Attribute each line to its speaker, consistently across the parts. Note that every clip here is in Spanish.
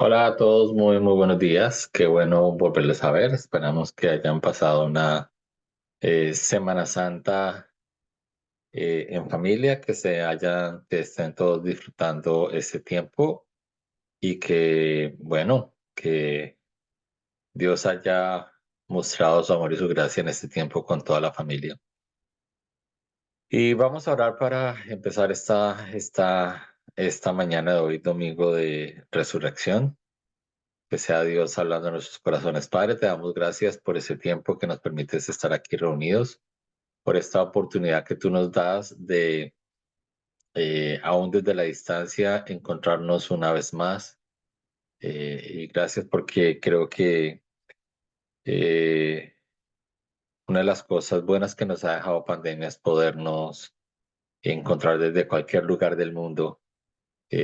Speaker 1: Hola a todos, muy buenos días. Qué bueno volverles a ver. Esperamos que hayan pasado una Semana Santa en familia, que estén todos disfrutando ese tiempo y que, bueno, que Dios haya mostrado su amor y su gracia en este tiempo con toda la familia. Y vamos a orar para empezar esta mañana de hoy, domingo de resurrección. Que sea Dios hablando en nuestros corazones. Padre, te damos gracias por ese tiempo que nos permites estar aquí reunidos, por esta oportunidad que tú nos das de, aún desde la distancia, encontrarnos una vez más. Y gracias porque creo que eh, una de las cosas buenas que nos ha dejado pandemia es podernos encontrar desde cualquier lugar del mundo,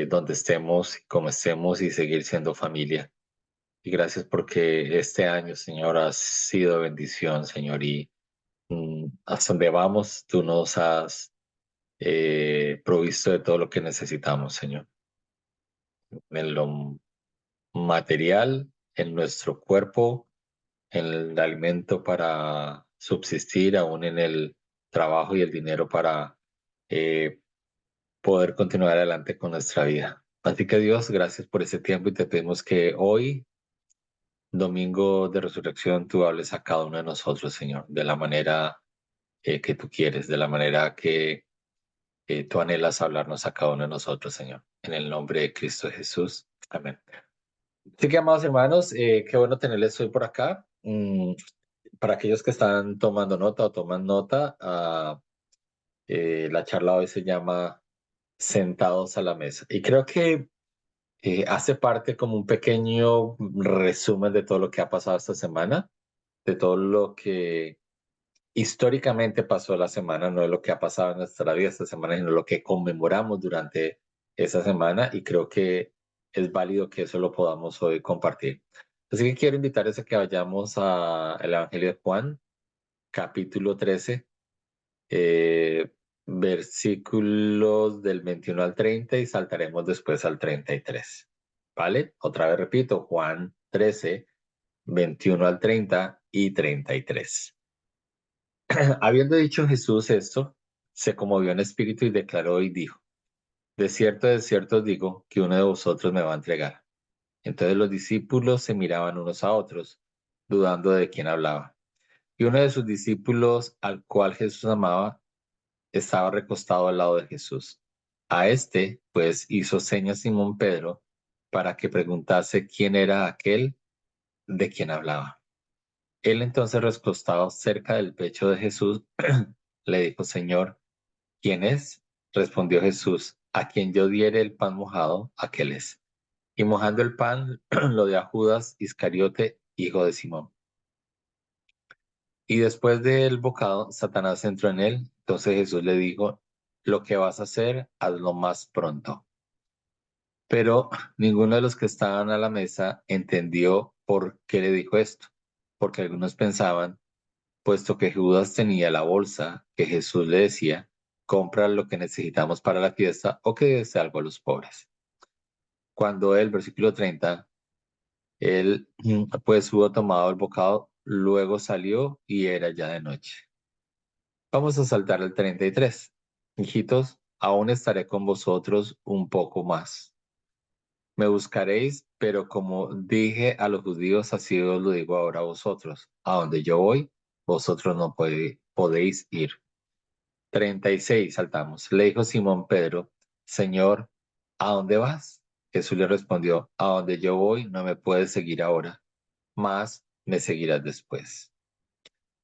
Speaker 1: donde estemos, como estemos y seguir siendo familia. Y gracias porque este año, Señor, ha sido de bendición, Señor, y hasta donde vamos, tú nos has provisto de todo lo que necesitamos, Señor, en lo material, en nuestro cuerpo, en el alimento para subsistir, aún en el trabajo y el dinero para eh, poder continuar adelante con nuestra vida. Así que Dios, gracias por ese tiempo y te pedimos que hoy domingo de resurrección, tú hables a cada uno de nosotros, Señor, de la manera que tú quieres, de la manera que tú anhelas hablarnos a cada uno de nosotros, Señor. En el nombre de Cristo Jesús. Amén. Así que, amados hermanos, qué bueno tenerles hoy por acá. Para aquellos que están tomando nota o toman nota, la charla hoy se llama Sentados a la Mesa. Y creo que hace parte como un pequeño resumen de todo lo que ha pasado esta semana, de todo lo que históricamente pasó la semana, no es lo que ha pasado en nuestra vida esta semana, sino lo que conmemoramos durante esa semana y creo que es válido que eso lo podamos hoy compartir. Así que quiero invitarles a que vayamos al Evangelio de Juan, capítulo 13, eh, versículos del 21 al 30 y saltaremos después al 33. ¿Vale? Otra vez repito, Juan 13, 21 al 30 y 33. Habiendo dicho Jesús esto, se conmovió en espíritu y declaró y dijo, de cierto os digo que uno de vosotros me va a entregar. Entonces los discípulos se miraban unos a otros, dudando de quién hablaba. Y uno de sus discípulos, al cual Jesús amaba, estaba recostado al lado de Jesús. A este, pues, hizo señas Simón Pedro para que preguntase quién era aquel de quien hablaba. Él entonces, recostado cerca del pecho de Jesús, le dijo, Señor, ¿quién es? Respondió Jesús, a quien yo diere el pan mojado, aquel es. Y mojando el pan, lo dio a Judas Iscariote, hijo de Simón. Y después del bocado, Satanás entró en él. Entonces Jesús le dijo, lo que vas a hacer, hazlo más pronto. Pero ninguno de los que estaban a la mesa entendió por qué le dijo esto. Porque algunos pensaban, puesto que Judas tenía la bolsa que Jesús le decía, compra lo que necesitamos para la fiesta o que des algo a los pobres. Cuando el versículo 30, él pues hubo tomado el bocado, luego salió y era ya de noche. Vamos a saltar al 33. Hijitos, aún estaré con vosotros un poco más. Me buscaréis, pero como dije a los judíos, así os lo digo ahora a vosotros. A donde yo voy, vosotros no podéis ir. 36, saltamos. Le dijo Simón Pedro, Señor, ¿a dónde vas? Jesús le respondió, a donde yo voy no me puedes seguir ahora, mas me seguirás después.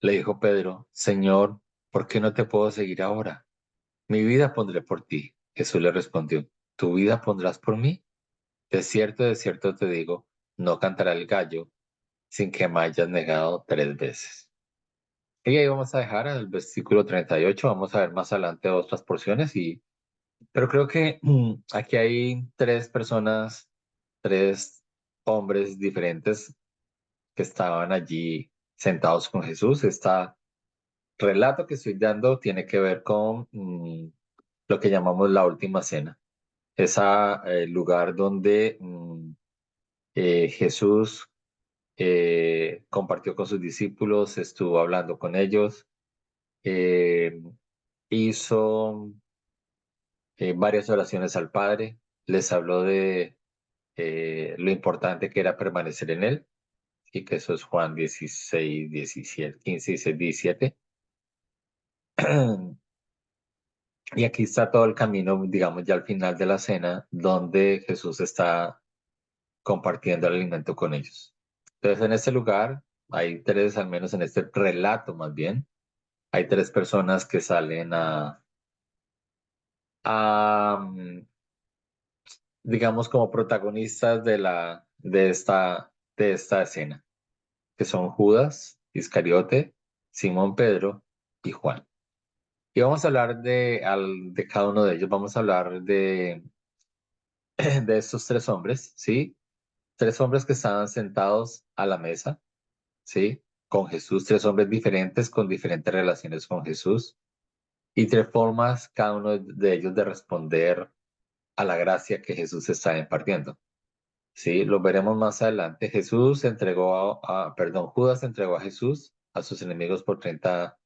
Speaker 1: Le dijo Pedro, Señor, ¿por qué no te puedo seguir ahora? Mi vida pondré por ti. Jesús le respondió, ¿tu vida pondrás por mí? De cierto te digo, no cantará el gallo sin que me hayas negado 3 veces. Y ahí vamos a dejar el versículo 38. Vamos a ver más adelante otras porciones pero creo que aquí hay tres personas, tres hombres diferentes que estaban allí sentados con Jesús. Este relato que estoy dando tiene que ver con lo que llamamos la última cena. Ese lugar donde Jesús compartió con sus discípulos, estuvo hablando con ellos, eh, hizo varias oraciones al Padre, les habló de lo importante que era permanecer en Él, y que eso es Juan 16, 17, 15, 16, 17. Y aquí está todo el camino, digamos, ya al final de la cena, donde Jesús está compartiendo el alimento con ellos. Entonces, en este lugar hay tres, al menos en este relato más bien, hay tres personas que salen a digamos, como protagonistas de esta escena, que son Judas, Iscariote, Simón Pedro y Juan. Y vamos a hablar de cada uno de ellos, vamos a hablar de estos tres hombres, ¿sí? Tres hombres que estaban sentados a la mesa, ¿sí? Con Jesús, tres hombres diferentes con diferentes relaciones con Jesús y tres formas cada uno de ellos de responder a la gracia que Jesús está impartiendo. Sí, lo veremos más adelante. Perdón, Judas entregó a Jesús a sus enemigos por 30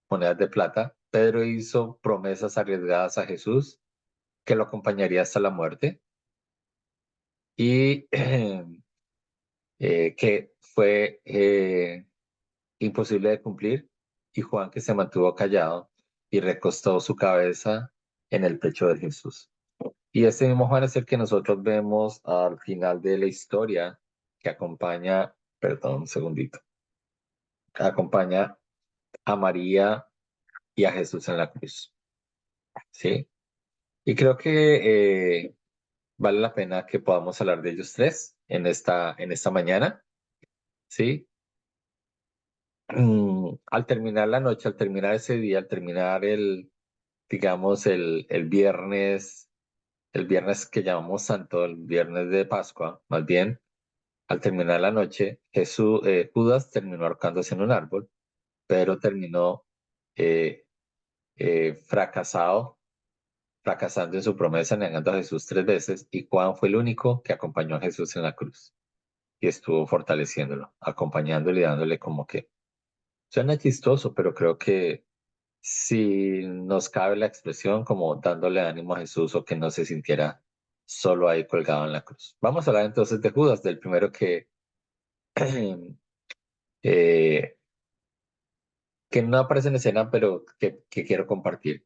Speaker 1: monedas de plata. Pedro hizo promesas arriesgadas a Jesús que lo acompañaría hasta la muerte y que fue imposible de cumplir. Y Juan que se mantuvo callado y recostó su cabeza en el pecho de Jesús. Y este mismo Juan es el que nosotros vemos al final de la historia que acompaña, perdón, un segundito, que acompaña a María y a Jesús en la cruz, ¿sí? Y creo que vale la pena que podamos hablar de ellos tres en esta mañana, ¿sí? Al terminar la noche, al terminar ese día, al terminar digamos, el viernes que llamamos Santo, el viernes de Pascua, más bien, al terminar la noche, Judas terminó ahorcándose en un árbol, Pedro terminó eh, fracasando en su promesa, negando a Jesús tres veces, y Juan fue el único que acompañó a Jesús en la cruz y estuvo fortaleciéndolo, acompañándole y dándole como que, suena chistoso, pero creo que si nos cabe la expresión como dándole ánimo a Jesús o que no se sintiera solo ahí colgado en la cruz. Vamos a hablar entonces de Judas, del primero eh, que no aparece en escena, pero que quiero compartir.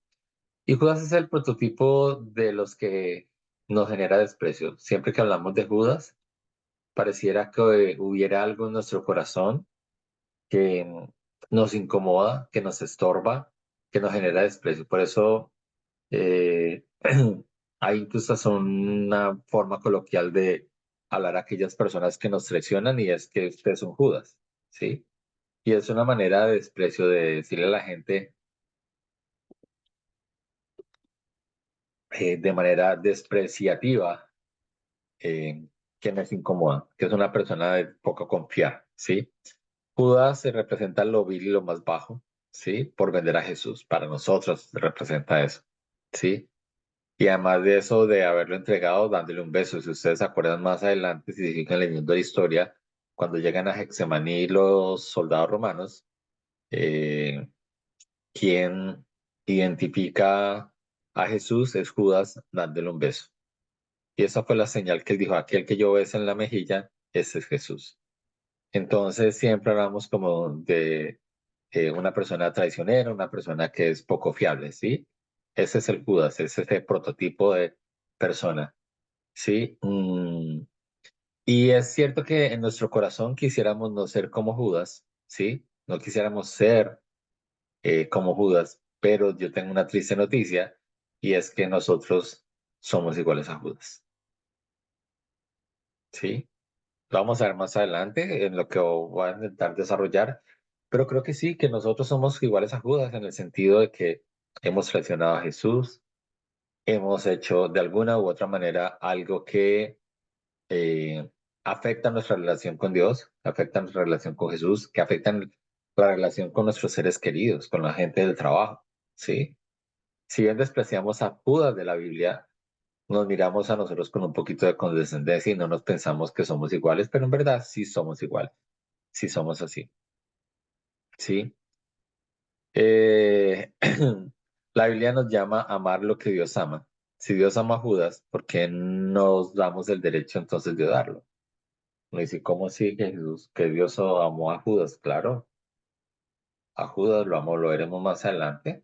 Speaker 1: Y Judas es el prototipo de los que nos genera desprecio. Siempre que hablamos de Judas, pareciera que hubiera algo en nuestro corazón que nos incomoda, que nos estorba, que nos genera desprecio. Por eso eh, hay incluso hasta una forma coloquial de hablar a aquellas personas que nos traicionan y es que ustedes son Judas, ¿sí? Y es una manera de desprecio de decirle a la gente de manera despreciativa que nos incomoda, que es una persona de poco confiar, ¿sí? Judas se representa lo vil y lo más bajo, ¿sí? Por vender a Jesús. Para nosotros representa eso, ¿sí? Y además de eso, de haberlo entregado dándole un beso. Si ustedes se acuerdan más adelante, si siguen leyendo la historia, cuando llegan a Getsemaní los soldados romanos, eh, quien identifica a Jesús es Judas dándole un beso. Y esa fue la señal que él dijo, aquel que yo beso en la mejilla, ese es Jesús. Entonces siempre hablamos como de una persona traicionera, una persona que es poco fiable, ¿sí? Ese es el Judas, ese es el prototipo de persona, ¿sí? Y es cierto que en nuestro corazón quisiéramos no ser como Judas, ¿sí? No quisiéramos ser como Judas, pero yo tengo una triste noticia y es que nosotros somos iguales a Judas, ¿sí? Lo vamos a ver más adelante en lo que voy a intentar desarrollar, pero creo que sí, que nosotros somos iguales a Judas en el sentido de que hemos traicionado a Jesús, hemos hecho de alguna u otra manera algo que eh, afecta nuestra relación con Dios, afecta nuestra relación con Jesús, que afecta la relación con nuestros seres queridos, con la gente del trabajo, ¿sí? Si bien despreciamos a Judas de la Biblia, nos miramos a nosotros con un poquito de condescendencia y no nos pensamos que somos iguales, pero en verdad sí somos iguales, sí somos así, ¿sí? Eh, la Biblia nos llama a amar lo que Dios ama. Si Dios ama a Judas, ¿por qué nos damos el derecho entonces de darlo? Me dice, ¿cómo sí que Jesús, que Dios amó a Judas? Claro, a Judas lo amó, lo veremos más adelante.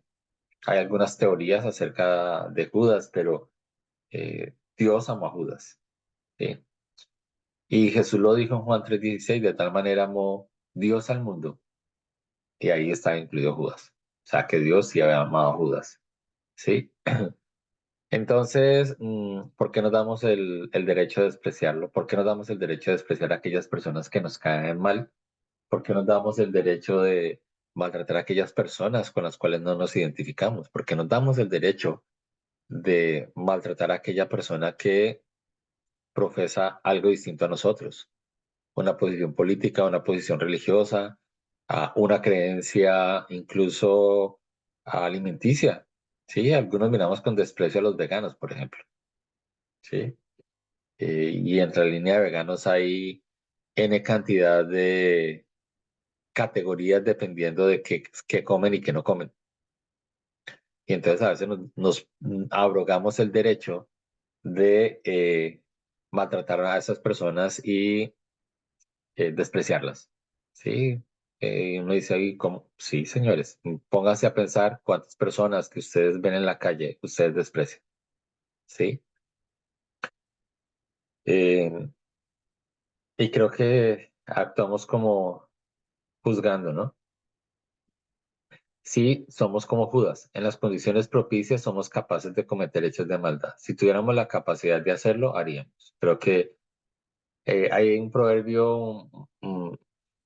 Speaker 1: Hay algunas teorías acerca de Judas, pero Dios amó a Judas, ¿sí? Y Jesús lo dijo en Juan 3:16, de tal manera amó Dios al mundo, y ahí está incluido Judas. O sea, que Dios sí había amado a Judas, ¿sí? Entonces, ¿por qué nos damos el derecho de despreciarlo? ¿Por qué nos damos el derecho de despreciar a aquellas personas que nos caen mal? ¿Por qué nos damos el derecho de maltratar a aquellas personas con las cuales no nos identificamos? ¿Por qué nos damos el derecho de maltratar a aquella persona que profesa algo distinto a nosotros? Una posición política, una posición religiosa, una creencia incluso alimenticia. Sí, algunos miramos con desprecio a los veganos, por ejemplo. Sí. Y entre la línea de veganos hay N cantidad de categorías dependiendo de qué comen y qué no comen. Y entonces a veces nos abrogamos el derecho de maltratar a esas personas y despreciarlas. Sí, uno dice ahí como, sí, señores, pónganse a pensar cuántas personas que ustedes ven en la calle ustedes desprecian. Sí. Eh, y creo que actuamos como juzgando, ¿no? Sí, somos como Judas. En las condiciones propicias somos capaces de cometer hechos de maldad. Si tuviéramos la capacidad de hacerlo, haríamos. Creo que hay un proverbio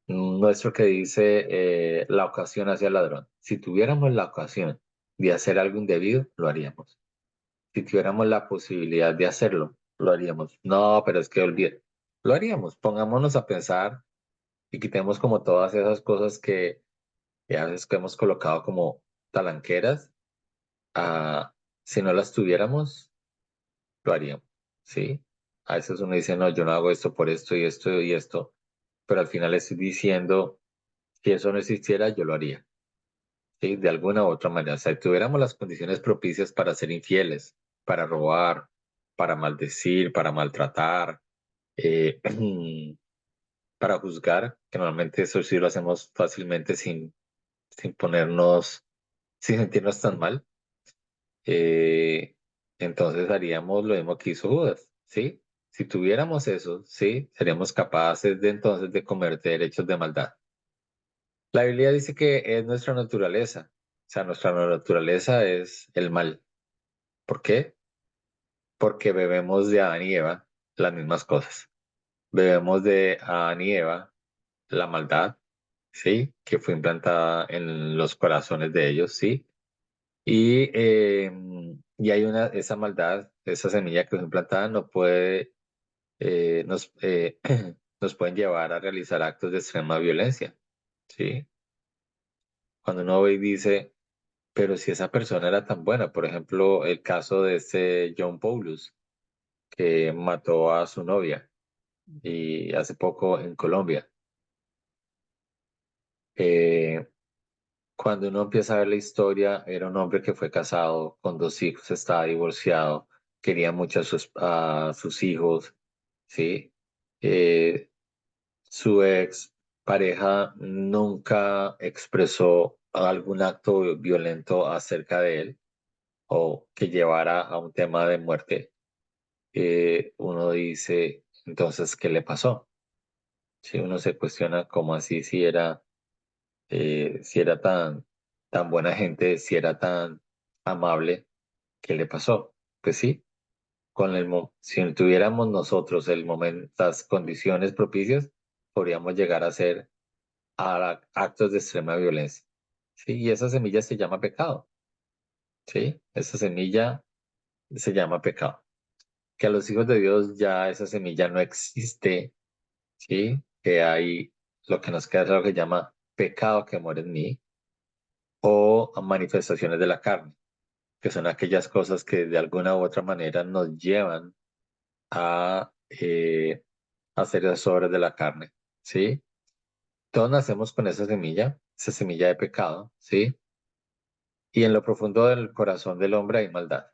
Speaker 1: nuestro que dice, la ocasión hacia el ladrón. Si tuviéramos la ocasión de hacer algo indebido, lo haríamos. Si tuviéramos la posibilidad de hacerlo, lo haríamos. No, pero es que olvide. Lo haríamos. Pongámonos a pensar y quitemos como todas esas cosas que a veces que hemos colocado como talanqueras. Si no las tuviéramos, lo haríamos. ¿Sí? A veces uno dice, no, yo no hago esto por esto y esto y esto, pero al final estoy diciendo, si eso no existiera, yo lo haría. ¿Sí? De alguna u otra manera. O sea, si tuviéramos las condiciones propicias para ser infieles, para robar, para maldecir, para maltratar, eh, para juzgar, que normalmente eso sí lo hacemos fácilmente sin ponernos, sin sentirnos tan mal, eh, entonces haríamos lo mismo que hizo Judas, ¿sí? Si tuviéramos eso, sí, seríamos capaces de entonces de cometer hechos de maldad. La Biblia dice que es nuestra naturaleza, o sea, nuestra naturaleza es el mal. ¿Por qué? Porque bebemos de Adán y Eva las mismas cosas. Bebemos de Adán y Eva la maldad, ¿sí? Que fue implantada en los corazones de ellos, ¿sí? Y hay esa maldad, esa semilla que fue implantada no puede, nos pueden llevar a realizar actos de extrema violencia, ¿sí? Cuando uno ve y dice, pero si esa persona era tan buena, por ejemplo, el caso de este John Paulus, que mató a su novia y hace poco en Colombia. Eh, Cuando uno empieza a ver la historia, era un hombre que fue casado con dos hijos, estaba divorciado, quería mucho a sus hijos, ¿sí? Eh, Su ex pareja nunca expresó algún acto violento acerca de él o que llevara a un tema de muerte. Uno dice, entonces, ¿qué le pasó? Si uno se cuestiona cómo así si era tan buena gente, si era tan amable, ¿qué le pasó? Pues sí, si tuviéramos nosotros el momento, las condiciones propicias, podríamos llegar a ser actos de extrema violencia. Sí, y esa semilla se llama pecado. Sí, esa semilla se llama pecado. Que a los hijos de Dios ya esa semilla no existe, sí, que hay lo que nos queda es lo que llama pecado que muere en mí o manifestaciones de la carne. que son aquellas cosas que de alguna u otra manera nos llevan a hacer esas obras de la carne, ¿sí? Todos nacemos con esa semilla de pecado, ¿sí? Y en lo profundo del corazón del hombre hay maldad,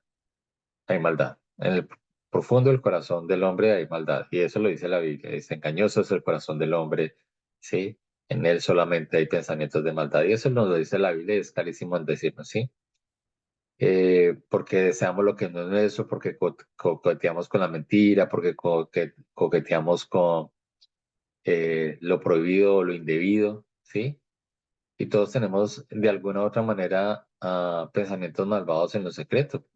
Speaker 1: hay maldad. En el profundo del corazón del hombre hay maldad. Y eso lo dice la Biblia, dice, engañoso es el corazón del hombre, ¿sí? En él solamente hay pensamientos de maldad. Y eso nos lo dice la Biblia y es clarísimo en decirnos, ¿sí? Porque deseamos lo que no es nuestro, porque coqueteamos con la mentira, porque coqueteamos con lo prohibido o lo indebido, ¿sí? Y todos tenemos de alguna u otra manera pensamientos malvados en lo secreto.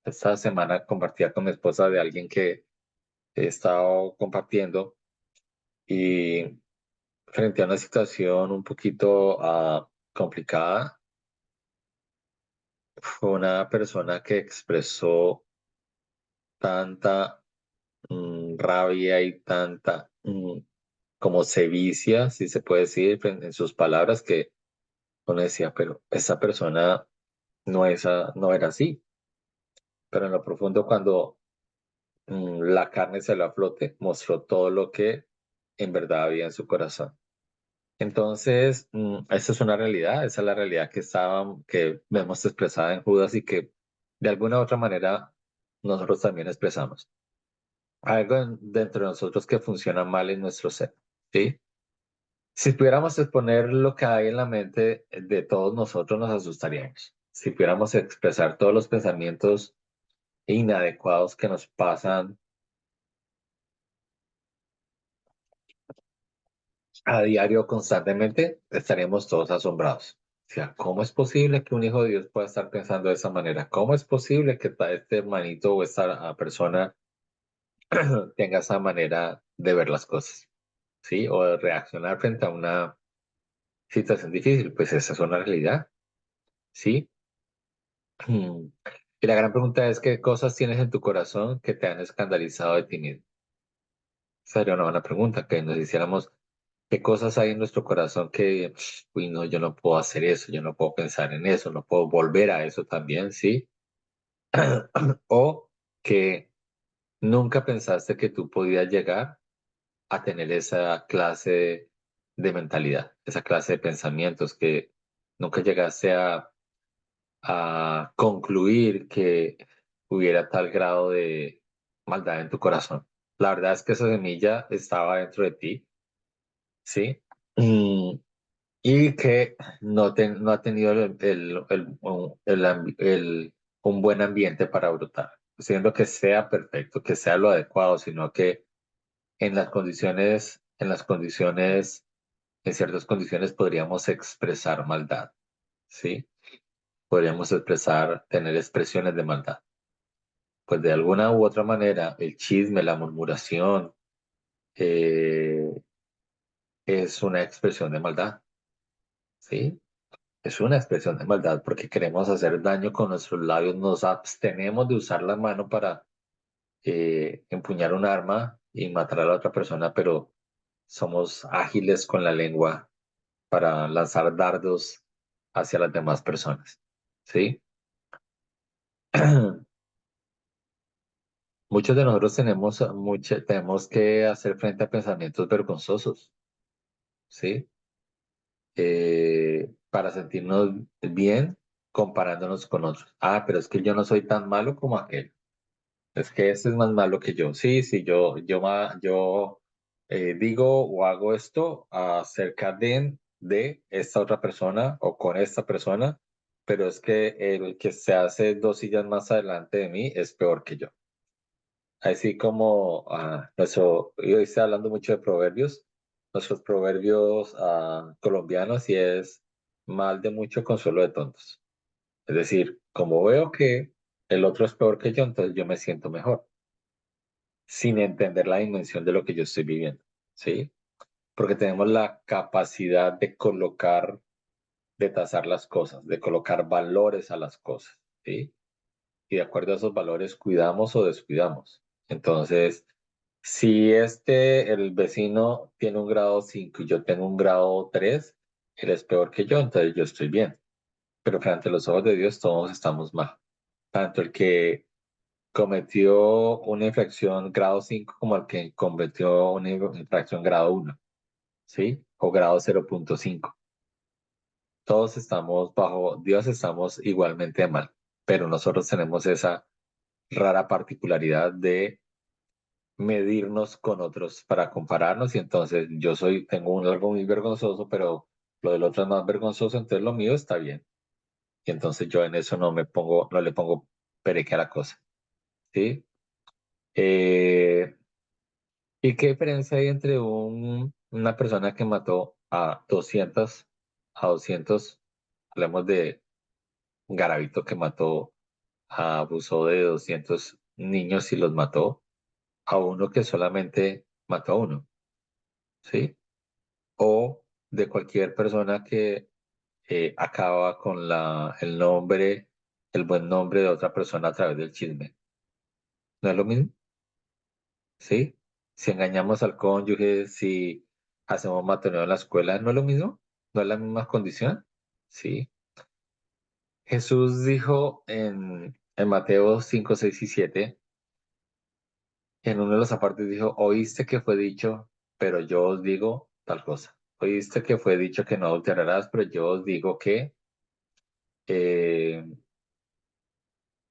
Speaker 1: Esta semana compartía con mi esposa de alguien que he estado compartiendo y frente a una situación un poquito complicada, fue una persona que expresó tanta rabia y tanta como sevicia, si se puede decir, en sus palabras, que uno decía, pero esa persona no era así. Pero en lo profundo, cuando la carne se a flote, mostró todo lo que en verdad había en su corazón. Entonces, esa es una realidad, esa es la realidad que vemos expresada en Judas y que de alguna u otra manera nosotros también expresamos. Algo dentro de nosotros que funciona mal en nuestro ser, ¿sí? Si pudiéramos exponer lo que hay en la mente de todos nosotros, nos asustaríamos. Si pudiéramos expresar todos los pensamientos inadecuados que nos pasan a diario constantemente, estaríamos todos asombrados. O sea, ¿cómo es posible que un hijo de Dios pueda estar pensando de esa manera? ¿Cómo es posible que este hermanito o esta persona tenga esa manera de ver las cosas? ¿Sí? O de reaccionar frente a una situación difícil. Pues esa es una realidad. ¿Sí? Y la gran pregunta es, ¿qué cosas tienes en tu corazón que te han escandalizado de ti mismo? Sería una buena pregunta, que nos hiciéramos qué cosas hay en nuestro corazón que, uy, no, yo no puedo hacer eso, yo no puedo pensar en eso, no puedo volver a eso también, ¿sí? O que nunca pensaste que tú podías llegar a tener esa clase de mentalidad, esa clase de pensamientos que nunca llegaste a concluir que hubiera tal grado de maldad en tu corazón. La verdad es que esa semilla estaba dentro de ti, ¿sí? Mm, y que no ha tenido un buen ambiente para brotar, siendo que sea perfecto, que sea lo adecuado, sino que en ciertas condiciones podríamos expresar maldad, ¿sí? Podríamos tener expresiones de maldad. Pues de alguna u otra manera, el chisme, la murmuración, eh, es una expresión de maldad, ¿sí? Es una expresión de maldad porque queremos hacer daño con nuestros labios, nos abstenemos de usar la mano para empuñar un arma y matar a la otra persona, pero somos ágiles con la lengua para lanzar dardos hacia las demás personas, ¿sí? Muchos de nosotros tenemos que hacer frente a pensamientos vergonzosos, ¿sí? Para sentirnos bien comparándonos con otros. Ah, pero es que yo no soy tan malo como aquel. Es que este es más malo que yo. Sí, sí, yo digo o hago esto acerca de esta otra persona o con esta persona, pero es que el que se hace dos sillas más adelante de mí es peor que yo. Así como yo estoy hablando mucho de proverbios, nuestros proverbios colombianos y es mal de mucho consuelo de tontos. Es decir, como veo que el otro es peor que yo, entonces yo me siento mejor, sin entender la dimensión de lo que yo estoy viviendo, ¿sí? Porque tenemos la capacidad de de tasar las cosas, de colocar valores a las cosas, ¿sí? Y de acuerdo a esos valores cuidamos o descuidamos. Entonces, si el vecino tiene un grado 5 y yo tengo un grado 3, él es peor que yo, entonces yo estoy bien. Pero frente a los ojos de Dios todos estamos mal. tanto el que cometió una infracción grado 5 como el que cometió una infracción grado 1, ¿sí? O grado 0.5. Todos estamos bajo Dios, estamos igualmente mal, pero nosotros tenemos esa rara particularidad de medirnos con otros para compararnos y entonces tengo algo muy vergonzoso, pero lo del otro es más vergonzoso, entonces lo mío está bien. Y entonces yo en eso no le pongo pereque a la cosa, ¿sí? Eh, ¿Y qué diferencia hay entre una persona que mató a 200, hablemos de Garavito que abusó de 200 niños y los mató, a uno que solamente mató a uno, ¿sí? O de cualquier persona que acaba con el buen nombre de otra persona a través del chisme? ¿No es lo mismo? ¿Sí? Si engañamos al cónyuge, si hacemos matoneo en la escuela, ¿no es lo mismo? ¿No es la misma condición? Sí. Jesús dijo en Mateo 5 6 y 7, en uno de los apartes dijo, oíste que fue dicho, pero yo os digo tal cosa. Oíste que fue dicho que no adulterarás, pero yo os digo que eh,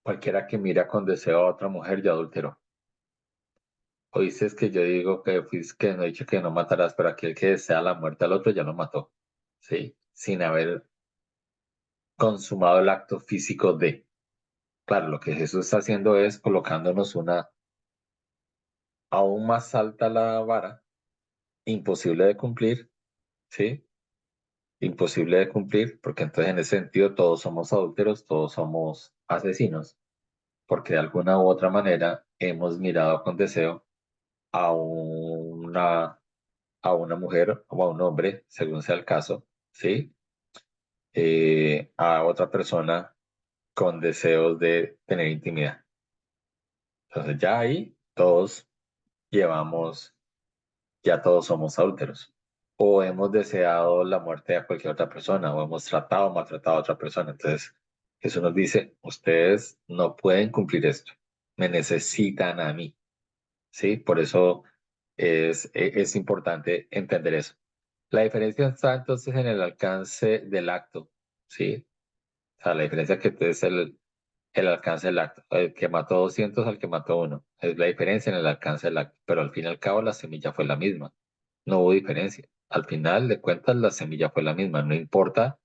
Speaker 1: cualquiera que mira con deseo a otra mujer ya adulteró. Oíste que yo digo que no he dicho que no matarás, pero aquel que desea la muerte al otro ya lo mató. ¿Sí? Sin haber consumado el acto físico de. Claro, lo que Jesús está haciendo es colocándonos aún más alta la vara, imposible de cumplir, ¿sí? Imposible de cumplir, porque entonces en ese sentido todos somos adúlteros, todos somos asesinos, porque de alguna u otra manera hemos mirado con deseo a una mujer o a un hombre, según sea el caso, ¿sí? A otra persona con deseos de tener intimidad. Entonces ya ahí llevamos, ya todos somos adúlteros. O hemos deseado la muerte a cualquier otra persona, o hemos tratado o maltratado a otra persona. Entonces, Jesús nos dice, ustedes no pueden cumplir esto, me necesitan a mí, ¿sí? Por eso es importante entender eso. La diferencia está entonces en el alcance del acto, ¿sí? O sea, la diferencia que es el alcance del acto. El que mató 200 al que mató uno. Es la diferencia en el alcance del acto. Pero al fin y al cabo la semilla fue la misma. No hubo diferencia. Al final de cuentas la semilla fue la misma. No importa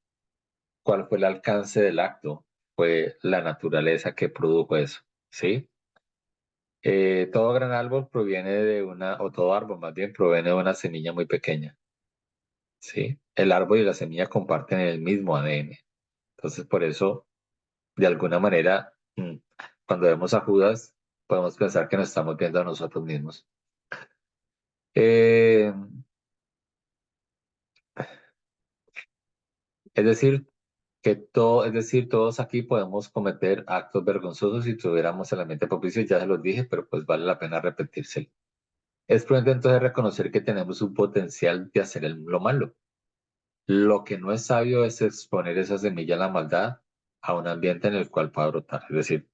Speaker 1: cuál fue el alcance del acto. Fue la naturaleza que produjo eso. ¿Sí? Todo gran árbol proviene o todo árbol más bien proviene de una semilla muy pequeña. ¿Sí? El árbol y la semilla comparten el mismo ADN. Entonces, por eso de alguna manera, cuando vemos a Judas, podemos pensar que nos estamos viendo a nosotros mismos. Eh, es decir, todos aquí podemos cometer actos vergonzosos si tuviéramos el ambiente propicio, ya se los dije, pero pues vale la pena repetírselo. Es prudente entonces reconocer que tenemos un potencial de hacer lo malo. Lo que no es sabio es exponer esa semilla a la maldad a un ambiente en el cual pueda brotar. Es decir,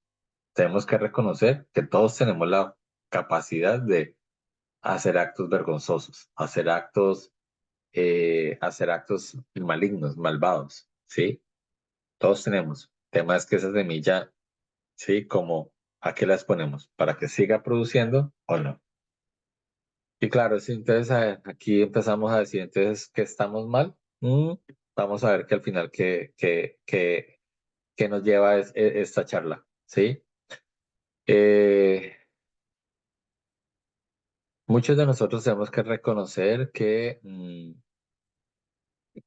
Speaker 1: tenemos que reconocer que todos tenemos la capacidad de hacer actos vergonzosos, hacer actos malignos, malvados, ¿sí? Todos tenemos. El tema es que esa semilla, ¿sí? Como, ¿a qué la exponemos? ¿Para que siga produciendo o no? Y claro, sí, entonces aquí empezamos a decir, entonces, que estamos mal. Vamos a ver que al final, que nos lleva esta charla, ¿sí? Eh, muchos de nosotros tenemos que reconocer que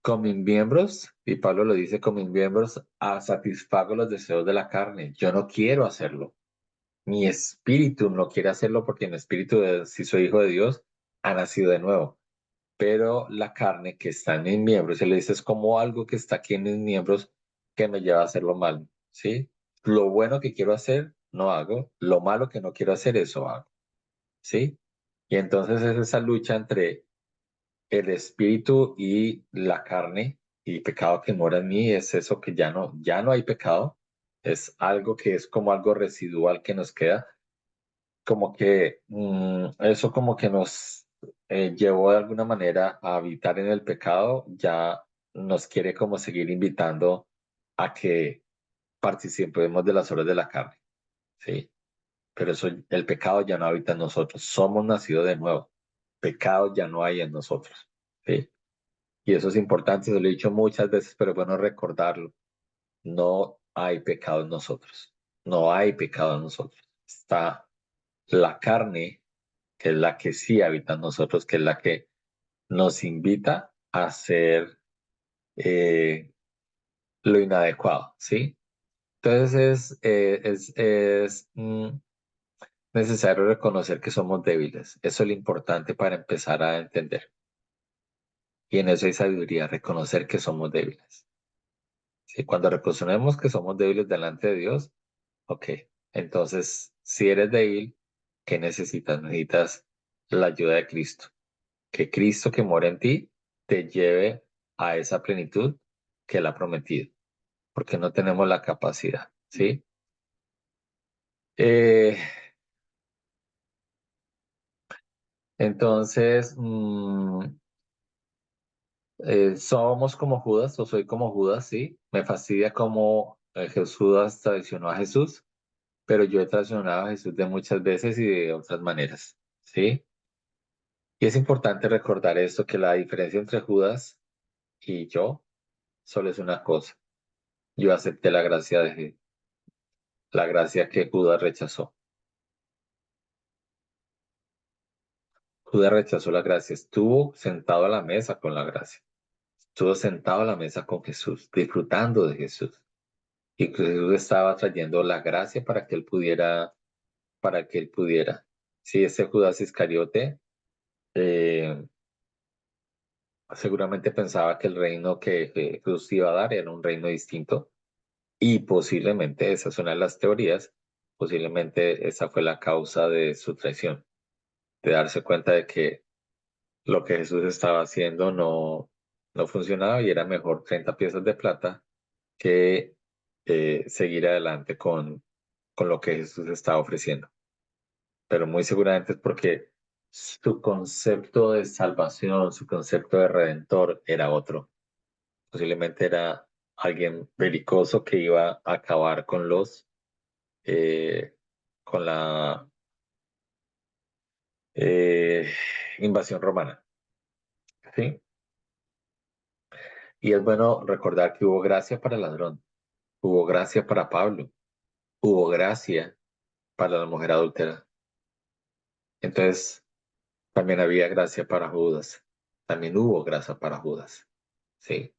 Speaker 1: con mis miembros, y Pablo lo dice, con mis miembros satisfago los deseos de la carne. Yo no quiero hacerlo. Mi espíritu no quiere hacerlo porque mi espíritu, si soy hijo de Dios, ha nacido de nuevo. Pero la carne que está en mis miembros, él le dice, es como algo que está aquí en mis miembros que me lleva a hacer lo malo, ¿sí? Lo bueno que quiero hacer, no hago. Lo malo que no quiero hacer, eso hago, ¿sí? Y entonces es esa lucha entre el espíritu y la carne y pecado que mora en mí es eso que ya no hay pecado, es algo que es como algo residual que nos queda, como que eso como que nos llevó de alguna manera a habitar en el pecado, ya nos quiere como seguir invitando a que participemos de las obras de la carne, ¿sí? Pero eso, el pecado ya no habita en nosotros, somos nacidos de nuevo, pecado ya no hay en nosotros, ¿sí? Y eso es importante, se lo he dicho muchas veces, pero es bueno recordarlo. No hay pecado en nosotros. No hay pecado en nosotros. Está la carne, que es la que sí habita en nosotros, que es la que nos invita a hacer lo inadecuado, ¿sí? Entonces es necesario reconocer que somos débiles. Eso es lo importante para empezar a entender. Y en eso hay sabiduría, reconocer que somos débiles. ¿Sí? Cuando reconocemos que somos débiles delante de Dios, ok, entonces si eres débil, ¿qué necesitas? Necesitas la ayuda de Cristo. Que Cristo que mora en ti te lleve a esa plenitud que Él ha prometido, porque no tenemos la capacidad, ¿sí? Eh, entonces, somos como Judas, o soy como Judas, ¿sí? Me fastidia como Judas traicionó a Jesús, pero yo he traicionado a Jesús de muchas veces y de otras maneras, ¿sí? Y es importante recordar esto, que la diferencia entre Judas y yo solo es una cosa. Yo acepté la gracia que Judas rechazó. Judas rechazó la gracia, estuvo sentado a la mesa con la gracia, estuvo sentado a la mesa con Jesús, disfrutando de Jesús. Y que Jesús estaba trayendo la gracia para que él pudiera. Si ese Judas Iscariote eh, seguramente pensaba que el reino que Jesús iba a dar era un reino distinto. Y posiblemente, esa es una de las teorías, posiblemente esa fue la causa de su traición, de darse cuenta de que lo que Jesús estaba haciendo no funcionaba y era mejor 30 piezas de plata que seguir adelante con lo que Jesús estaba ofreciendo. Pero muy seguramente es porque su concepto de salvación, su concepto de redentor era otro. Posiblemente era alguien belicoso que iba a acabar eh, con la eh, invasión romana, ¿sí? Y es bueno recordar que hubo gracia para el ladrón, hubo gracia para Pablo, hubo gracia para la mujer adúltera. Entonces, también había gracia para Judas, también hubo gracia para Judas, ¿sí?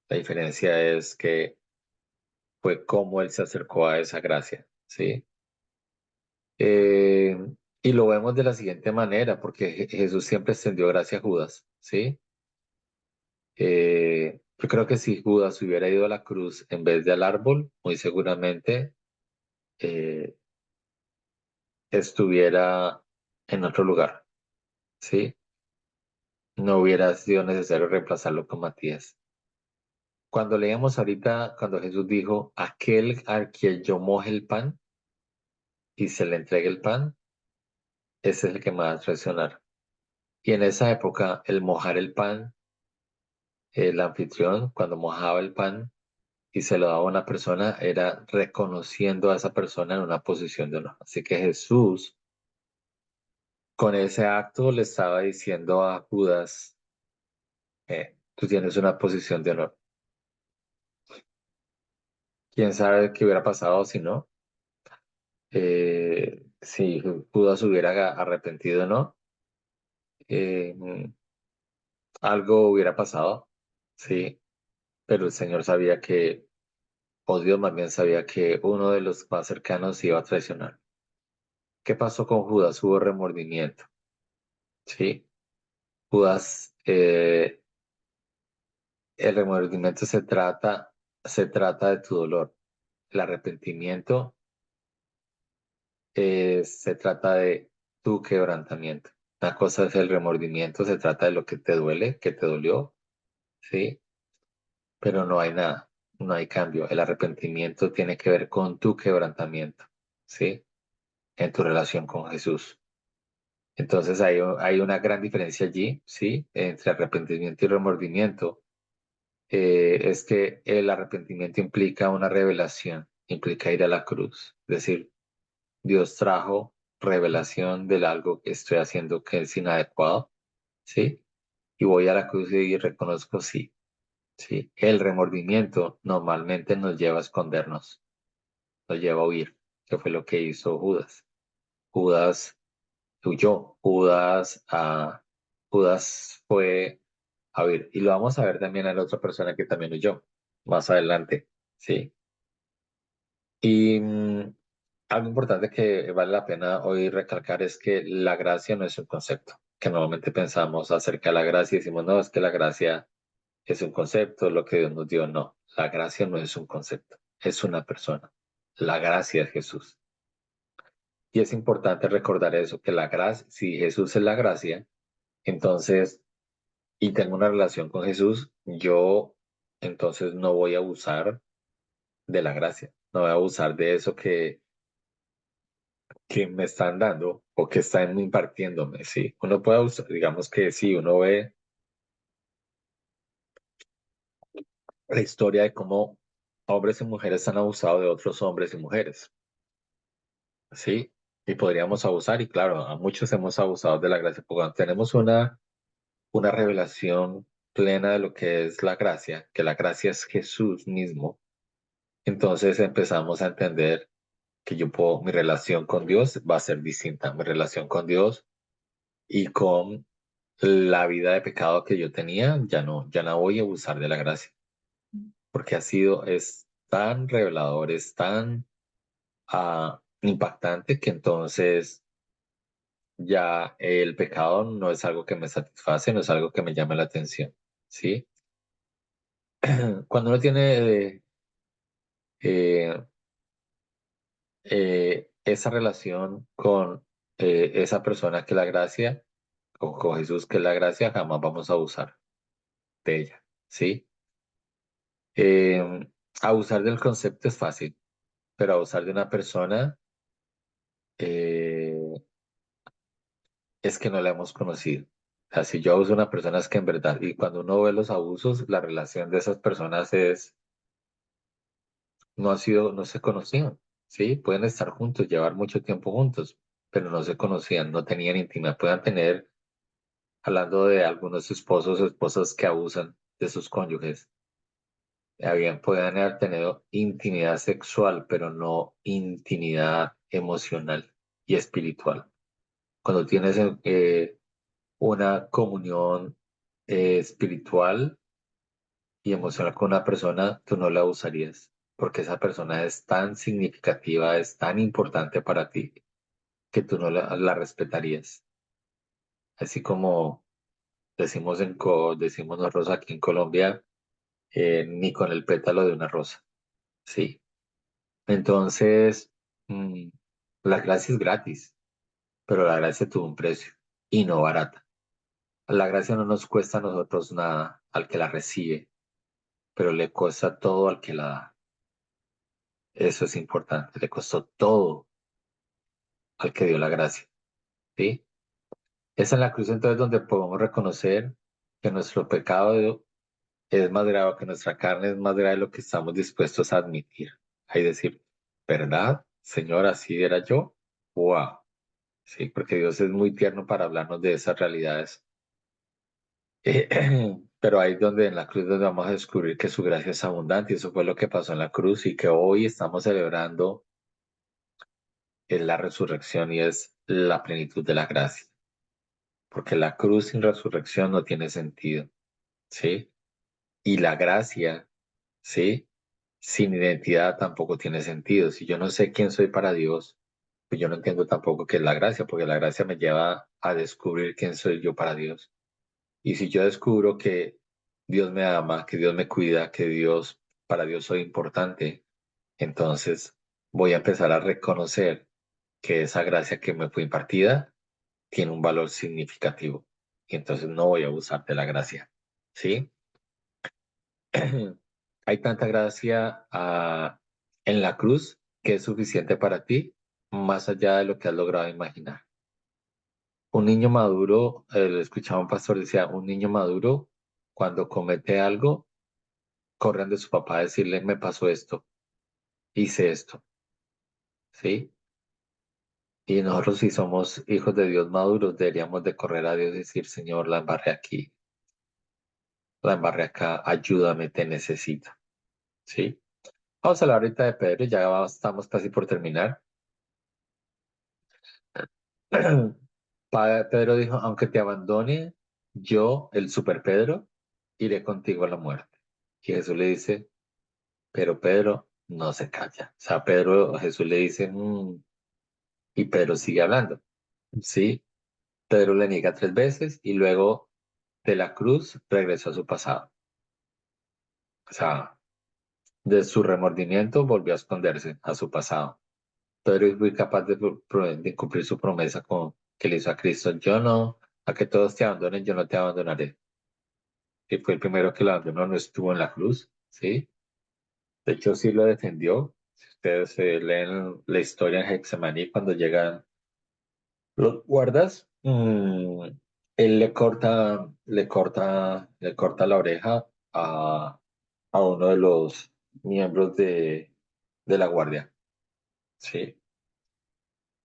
Speaker 1: La diferencia es que fue cómo él se acercó a esa gracia, ¿sí? Eh, y lo vemos de la siguiente manera, porque Jesús siempre extendió gracia a Judas, ¿sí? Yo creo que si Judas hubiera ido a la cruz en vez de al árbol, muy seguramente eh, estuviera en otro lugar, ¿sí? No hubiera sido necesario reemplazarlo con Matías. Cuando leíamos ahorita, cuando Jesús dijo, aquel al que yo moje el pan y se le entregue el pan, ese es el que me va a traicionar. Y en esa época, el mojar el pan, el anfitrión, cuando mojaba el pan y se lo daba a una persona, era reconociendo a esa persona en una posición de honor. Así que Jesús, con ese acto, le estaba diciendo a Judas, tú tienes una posición de honor. ¿Quién sabe qué hubiera pasado si no? Si Judas hubiera arrepentido o no, algo hubiera pasado, sí, pero el Señor sabía que, o Dios más bien sabía que uno de los más cercanos iba a traicionar. ¿Qué pasó con Judas? Hubo remordimiento, sí. Judas, el remordimiento se trata de tu dolor. El arrepentimiento se trata de tu quebrantamiento. Una cosa es el remordimiento, se trata de lo que te duele, que te dolió, sí, pero no hay nada. no hay cambio. El arrepentimiento tiene que ver con tu quebrantamiento, ¿sí? En tu relación con Jesús. Entonces hay una gran diferencia allí, ¿sí? Entre arrepentimiento y remordimiento. Es que el arrepentimiento implica una revelación, implica ir a la cruz. Es decir, Dios trajo revelación de algo que estoy haciendo que es inadecuado, ¿sí? Y voy a la cruz y reconozco, sí, sí. El remordimiento normalmente nos lleva a escondernos, nos lleva a huir, que fue lo que hizo Judas. Judas huyó, Judas fue a huir. Y lo vamos a ver también a la otra persona que también huyó más adelante, ¿sí? Y algo importante que vale la pena hoy recalcar es que la gracia no es un concepto, que normalmente pensamos acerca de la gracia y decimos, no, es que la gracia es un concepto, lo que Dios nos dio, no, la gracia no es un concepto, es una persona. La gracia es Jesús. Y es importante recordar eso, que la gracia, si Jesús es la gracia, entonces, y tengo una relación con Jesús, yo entonces no voy a abusar de la gracia, no voy a abusar de eso que me están dando o que están impartiéndome, sí. Uno puede usar, digamos que sí, uno ve la historia de cómo hombres y mujeres han abusado de otros hombres y mujeres, sí. Y podríamos abusar, y claro, a muchos hemos abusado de la gracia, porque cuando tenemos una revelación plena de lo que es la gracia, que la gracia es Jesús mismo, entonces empezamos a entender que mi relación con Dios va a ser distinta, mi relación con Dios y con la vida de pecado que yo tenía, ya no voy a abusar de la gracia, porque es tan revelador, es tan impactante que entonces ya el pecado no es algo que me satisface, no es algo que me llame la atención, ¿sí? Cuando uno tiene eh, esa relación con esa persona que es la gracia, con Jesús que es la gracia, jamás vamos a abusar de ella, ¿sí? Eh, Abusar del concepto es fácil, pero abusar de una persona eh, es que no la hemos conocido. O sea, si yo abuso de una persona es que en verdad, y cuando uno ve los abusos, la relación de esas personas no se conocían, ¿sí? Pueden estar juntos, llevar mucho tiempo juntos, pero no se conocían, no tenían intimidad. Puedan tener, hablando de algunos esposos o esposas que abusan de sus cónyuges, pueden haber tenido intimidad sexual, pero no intimidad emocional y espiritual. Cuando tienes una comunión espiritual y emocional con una persona, tú no la usarías, porque esa persona es tan significativa, es tan importante para ti, que tú no la respetarías. Así como decimos nosotros aquí en Colombia, ni con el pétalo de una rosa, ¿sí? Entonces, mm, la gracia es gratis, pero la gracia tuvo un precio y no barata. La gracia no nos cuesta a nosotros nada al que la recibe, pero le cuesta todo al que la da. Eso es importante, le costó todo al que dio la gracia, ¿sí? Es en la cruz entonces donde podemos reconocer que nuestro pecado es más grave, que nuestra carne es más grave de lo que estamos dispuestos a admitir. Hay decir, ¿verdad, Señor, así era yo? ¡Wow! Sí, porque Dios es muy tierno para hablarnos de esas realidades. Pero ahí donde en la cruz donde vamos a descubrir que su gracia es abundante y eso fue lo que pasó en la cruz y que hoy estamos celebrando es la resurrección y es la plenitud de la gracia. Porque la cruz sin resurrección no tiene sentido, ¿sí? Y la gracia, ¿sí? Sin identidad tampoco tiene sentido. Si yo no sé quién soy para Dios, pues yo no entiendo tampoco qué es la gracia, porque la gracia me lleva a descubrir quién soy yo para Dios. Y si yo descubro que Dios me ama, que Dios me cuida, para Dios soy importante, entonces voy a empezar a reconocer que esa gracia que me fue impartida tiene un valor significativo. Y entonces no voy a abusar de la gracia. ¿Sí? Hay tanta gracia en la cruz que es suficiente para ti, más allá de lo que has logrado imaginar. Un niño maduro, escuchaba un pastor, decía, un niño maduro, cuando comete algo, corren de su papá a decirle, me pasó esto, hice esto, ¿sí? Y nosotros si somos hijos de Dios maduros, deberíamos de correr a Dios y decir, Señor, la embarré aquí, la embarré acá, ayúdame, te necesito, ¿sí? Vamos a hablar ahorita de Pedro, estamos casi por terminar. Pedro dijo, aunque te abandone, yo, el super Pedro, iré contigo a la muerte. Y Jesús le dice, pero Pedro no se calla. O sea, Jesús le dice, y Pedro sigue hablando. Sí, Pedro le niega 3 veces y luego de la cruz regresó a su pasado. O sea, de su remordimiento volvió a esconderse a su pasado. Pedro es muy capaz de cumplir su promesa que le hizo a Cristo. Yo no, a que todos te abandonen, yo no te abandonaré. Y fue el primero que lo abandonó, no estuvo en la cruz, ¿sí? De hecho, sí lo defendió. Si ustedes leen la historia en Getsemaní, cuando llegan los guardas, él le corta la oreja a uno de los miembros de la guardia, ¿sí?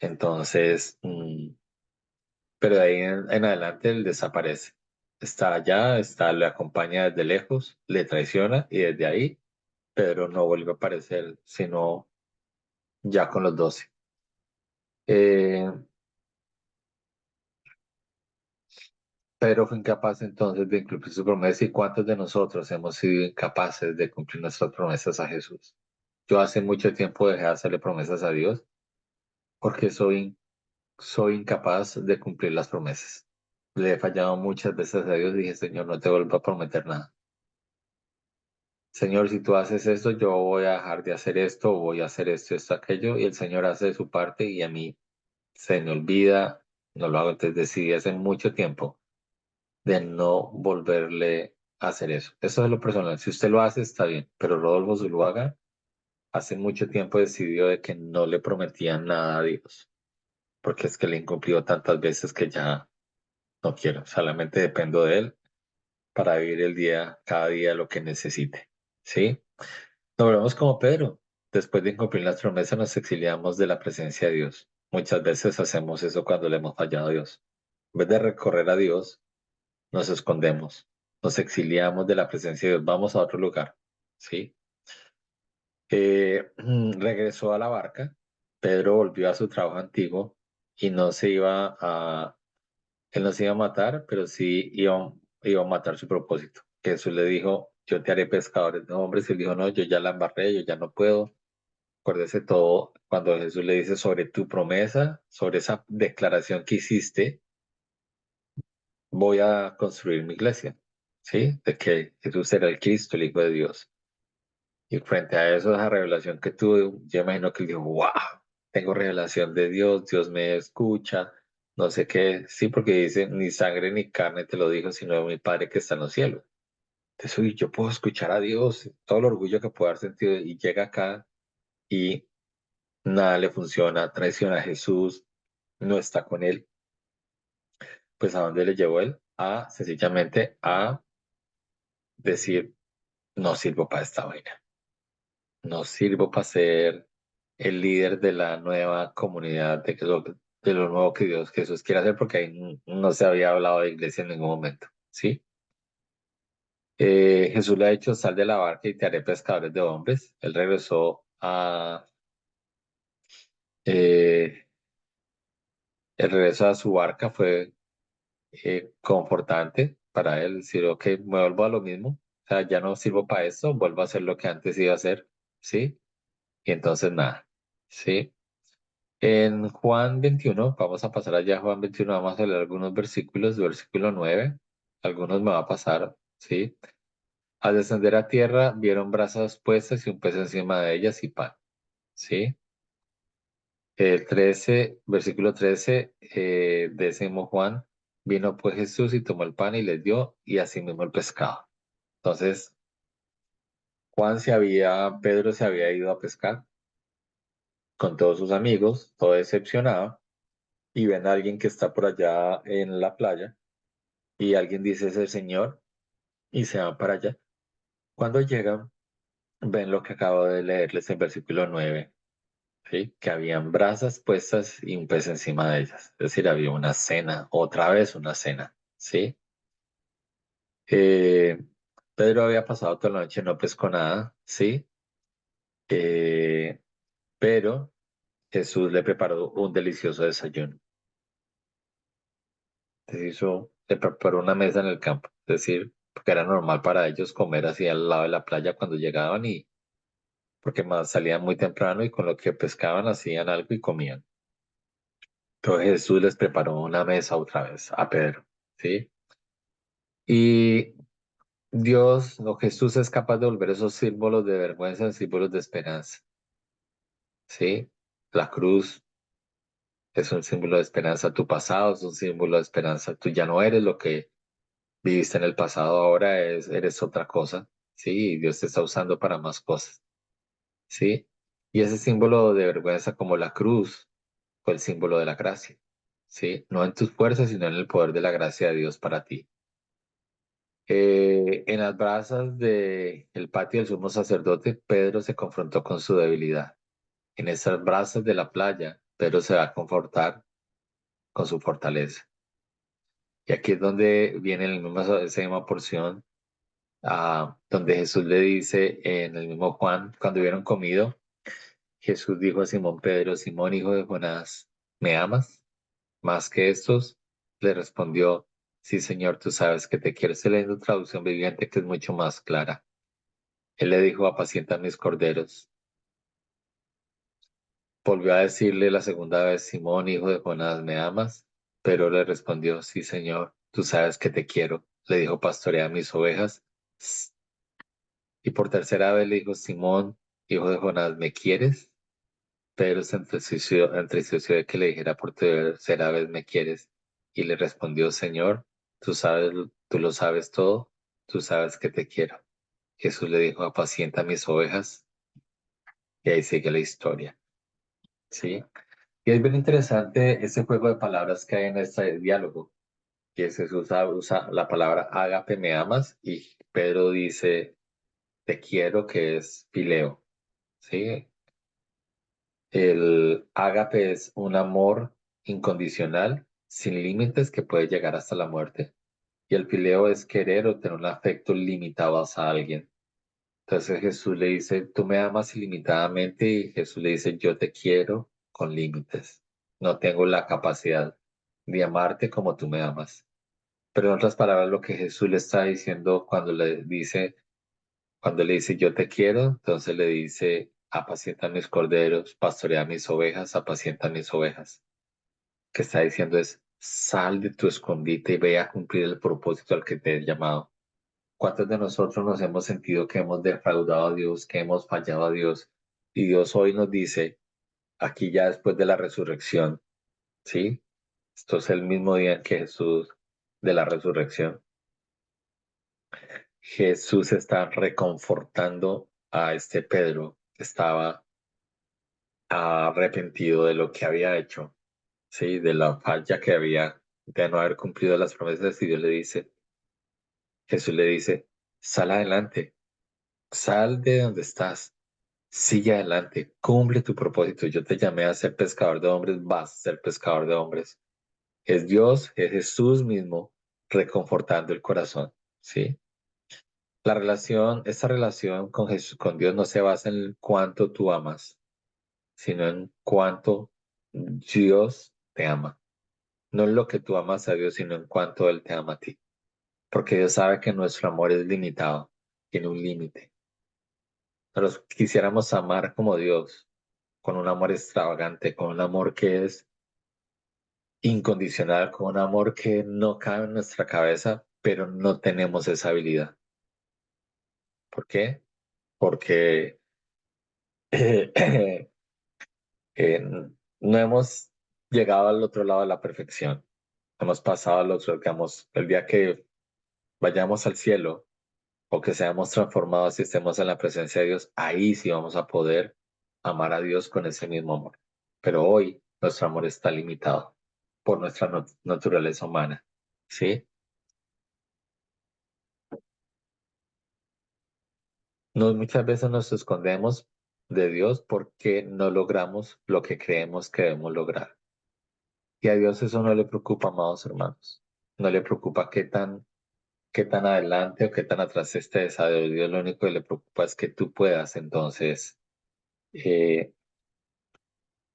Speaker 1: Entonces, pero de ahí en adelante él desaparece. Está allá, le acompaña desde lejos, le traiciona y desde ahí Pedro no vuelve a aparecer, sino ya con los 12. Eh, Pedro fue incapaz entonces de cumplir su promesa y cuántos de nosotros hemos sido incapaces de cumplir nuestras promesas a Jesús. Yo hace mucho tiempo dejé de hacerle promesas a Dios porque soy incapaz de cumplir las promesas. Le he fallado muchas veces a Dios y dije, Señor, no te vuelvo a prometer nada. Señor, si tú haces esto, yo voy a dejar de hacer esto, o voy a hacer esto, esto, aquello, y el Señor hace de su parte y a mí se me olvida, no lo hago. Entonces decidí hace mucho tiempo de no volverle a hacer eso. Eso es lo personal. Si usted lo hace, está bien, pero Rodolfo Zuluaga hace mucho tiempo decidió de que no le prometía nada a Dios, porque es que le incumplió tantas veces que ya no quiero, solamente dependo de él para vivir el día, cada día lo que necesite. ¿Sí? Nos volvemos como Pedro. Después de incumplir las promesas, nos exiliamos de la presencia de Dios. Muchas veces hacemos eso cuando le hemos fallado a Dios. En vez de recorrer a Dios, nos escondemos, nos exiliamos de la presencia de Dios, vamos a otro lugar, ¿sí? Regresó a la barca, Pedro volvió a su trabajo antiguo y él no se iba a matar, pero sí iba a matar su propósito. Que Jesús le dijo, yo te haré pescadores de hombres, y él dijo, no, yo ya la embarré, yo ya no puedo. Acuérdese todo cuando Jesús le dice sobre tu promesa, sobre esa declaración que hiciste, voy a construir mi iglesia, ¿sí? De que Jesús era el Cristo, el Hijo de Dios. Y frente a eso, esa revelación que tuve, yo imagino que él dijo, wow, tengo revelación de Dios, Dios me escucha, no sé qué. Sí, porque dice, ni sangre ni carne te lo dijo, sino mi Padre que está en los cielos. Entonces, uy, yo puedo escuchar a Dios, todo el orgullo que puedo haber sentido, y llega acá y nada le funciona, traiciona a Jesús, no está con él. Pues ¿a dónde le llevó él? Sencillamente a decir, no sirvo para esta vaina, no sirvo para ser el líder de la nueva comunidad, de lo nuevo que Dios Jesús quiere hacer, porque ahí no se había hablado de iglesia en ningún momento, ¿sí? Jesús le ha dicho, sal de la barca y te haré pescadores de hombres. Él regresó eh, el regreso a su barca fue confortante para él, decir, ok, me vuelvo a lo mismo, o sea, ya no sirvo para esto, vuelvo a hacer lo que antes iba a hacer, ¿sí? Y entonces nada, ¿sí? En Juan 21, vamos a pasar allá a Juan 21, vamos a leer algunos versículos, versículo 9, algunos me va a pasar, ¿sí? Al descender a tierra, vieron brasas puestas y un pez encima de ellas y pan, ¿sí? El 13, versículo 13, de ese mismo Juan, vino pues Jesús y tomó el pan y les dio, y asimismo el pescado. Entonces, Pedro se había ido a pescar con todos sus amigos, todo decepcionado, y ven a alguien que está por allá en la playa, y alguien dice es el Señor, y se van para allá. Cuando llegan, ven lo que acabo de leerles en versículo 9, ¿sí? Que habían brasas puestas y un pez encima de ellas. Es decir, había una cena, otra vez una cena, ¿sí? Eh, Pedro había pasado toda la noche, no pescó nada, ¿sí? Eh, pero Jesús le preparó un delicioso desayuno. Le preparó una mesa en el campo, es decir, porque era normal para ellos comer así al lado de la playa cuando llegaban y porque más salían muy temprano y con lo que pescaban hacían algo y comían. Entonces Jesús les preparó una mesa otra vez a Pedro, ¿sí? Y Dios, no, Jesús es capaz de volver esos símbolos de vergüenza en símbolos de esperanza, ¿sí? La cruz es un símbolo de esperanza, tu pasado es un símbolo de esperanza, tú ya no eres lo que viviste en el pasado, ahora eres otra cosa, ¿sí? Y Dios te está usando para más cosas, ¿sí? Y ese símbolo de vergüenza como la cruz fue el símbolo de la gracia, ¿sí? No en tus fuerzas, sino en el poder de la gracia de Dios para ti. En las brasas del patio del sumo sacerdote, Pedro se confrontó con su debilidad. En esas brasas de la playa, Pedro se va a confortar con su fortaleza. Y aquí es donde viene esa misma porción, donde Jesús le dice en el mismo Juan, cuando hubieron comido, Jesús dijo a Simón Pedro, Simón, hijo de Jonás, ¿me amas? Más que estos, le respondió, sí, Señor, tú sabes que te quiero. Estoy leyendo traducción viviente que es mucho más clara. Él le dijo, apacienta mis corderos. Volvió a decirle la segunda vez, Simón, hijo de Jonás, ¿me amas? Pero le respondió, sí, Señor, tú sabes que te quiero. Le dijo, pastorea mis ovejas. Y por tercera vez le dijo, Simón, hijo de Jonás, ¿me quieres? Pedro se entristeció de que le dijera por tercera vez, ¿me quieres? Y le respondió, Señor, tú sabes, tú lo sabes todo, tú sabes que te quiero. Jesús le dijo, apacienta mis ovejas. Y ahí sigue la historia, ¿sí? Y es bien interesante ese juego de palabras que hay en este diálogo, que Jesús usa la palabra ágape, me amas, y Pedro dice, te quiero, que es fileo, ¿sí? El ágape es un amor incondicional, sin límites, que puede llegar hasta la muerte. Y el fileo es querer o tener un afecto limitado hacia alguien. Entonces Jesús le dice, tú me amas ilimitadamente y Jesús le dice, yo te quiero con límites. No tengo la capacidad de amarte como tú me amas. Pero en otras palabras, lo que Jesús le está diciendo cuando le dice yo te quiero, entonces le dice, apacienta mis corderos, pastorea mis ovejas, apacienta mis ovejas. Que está diciendo es, sal de tu escondite y ve a cumplir el propósito al que te he llamado. ¿Cuántos de nosotros nos hemos sentido que hemos defraudado a Dios, que hemos fallado a Dios? Y Dios hoy nos dice, aquí ya después de la resurrección, ¿sí? Esto es el mismo día en que Jesús de la resurrección. Jesús está reconfortando a este Pedro, que estaba arrepentido de lo que había hecho, ¿sí? De la falla que había, de no haber cumplido las promesas. Y Dios le dice, Jesús le dice, sal adelante, sal de donde estás, sigue adelante, cumple tu propósito. Yo te llamé a ser pescador de hombres, vas a ser pescador de hombres. Es Dios, es Jesús mismo reconfortando el corazón, ¿sí? Esta relación con Jesús, con Dios no se basa en cuánto tú amas, sino en cuánto Dios te ama. No en lo que tú amas a Dios, sino en cuánto Él te ama a ti. Porque Dios sabe que nuestro amor es limitado, tiene un límite. Nosotros quisiéramos amar como Dios, con un amor extravagante, con un amor que es incondicional, con un amor que no cabe en nuestra cabeza, pero no tenemos esa habilidad. ¿Por qué? Porque eh, no hemos llegado al otro lado de la perfección. Hemos pasado al otro, digamos, el día que vayamos al cielo, o que seamos transformados y estemos en la presencia de Dios, ahí sí vamos a poder amar a Dios con ese mismo amor. Pero hoy nuestro amor está limitado por nuestra naturaleza humana, ¿sí? Muchas veces nos escondemos de Dios porque no logramos lo que creemos que debemos lograr. Y a Dios eso no le preocupa, amados hermanos. No le preocupa qué tan adelante o qué tan atrás estés. A Dios lo único que le preocupa es que tú puedas entonces eh,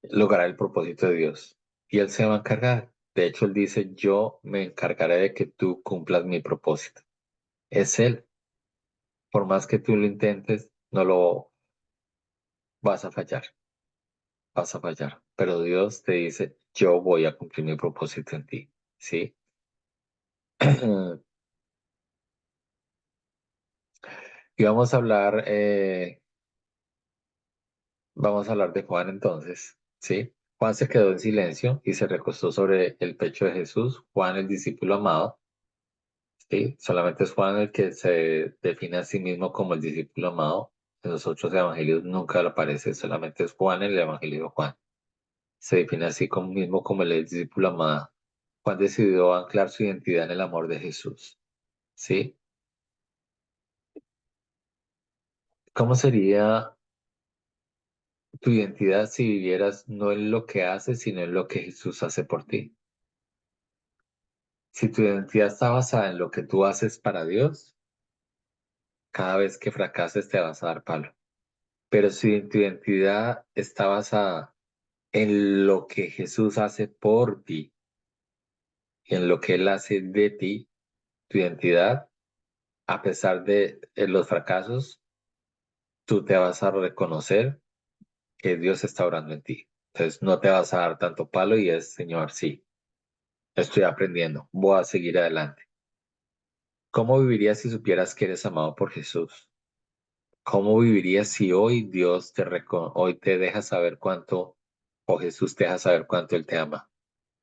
Speaker 1: lograr el propósito de Dios. Y Él se va a encargar. De hecho, Él dice, yo me encargaré de que tú cumplas mi propósito. Es Él. Por más que tú lo intentes, no lo vas a fallar. Vas a fallar. Pero Dios te dice, yo voy a cumplir mi propósito en ti. ¿Sí? Y vamos a hablar de Juan entonces. ¿Sí? Juan se quedó en silencio y se recostó sobre el pecho de Jesús. Juan, el discípulo amado. Sí, solamente es Juan el que se define a sí mismo como el discípulo amado. En los otros evangelios nunca lo aparece, solamente es Juan el evangelio de Juan. Se define así como mismo como el discípulo amado. Juan decidió anclar su identidad en el amor de Jesús. ¿Sí? ¿Cómo sería tu identidad si vivieras no en lo que haces, sino en lo que Jesús hace por ti? Si tu identidad está basada en lo que tú haces para Dios, cada vez que fracases te vas a dar palo. Pero si tu identidad está basada en lo que Jesús hace por ti y en lo que Él hace de ti, tu identidad, a pesar de los fracasos, tú te vas a reconocer que Dios está orando en ti. Entonces no te vas a dar tanto palo y es, Señor, sí, estoy aprendiendo, voy a seguir adelante. ¿Cómo vivirías si supieras que eres amado por Jesús? ¿Cómo vivirías si hoy hoy te deja saber cuánto, o Jesús te deja saber cuánto Él te ama?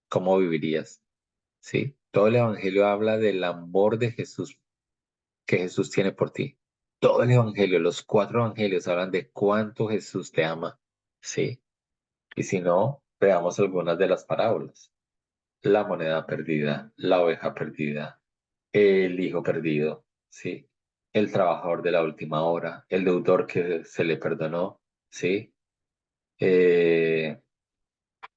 Speaker 1: ¿Cómo vivirías? ¿Sí? Todo el Evangelio habla del amor de Jesús que Jesús tiene por ti. Todo el Evangelio, los cuatro Evangelios hablan de cuánto Jesús te ama. ¿Sí? Y si no, veamos algunas de las parábolas. La moneda perdida, la oveja perdida, el hijo perdido, ¿sí? El trabajador de la última hora, el deudor que se le perdonó, ¿sí? Eh,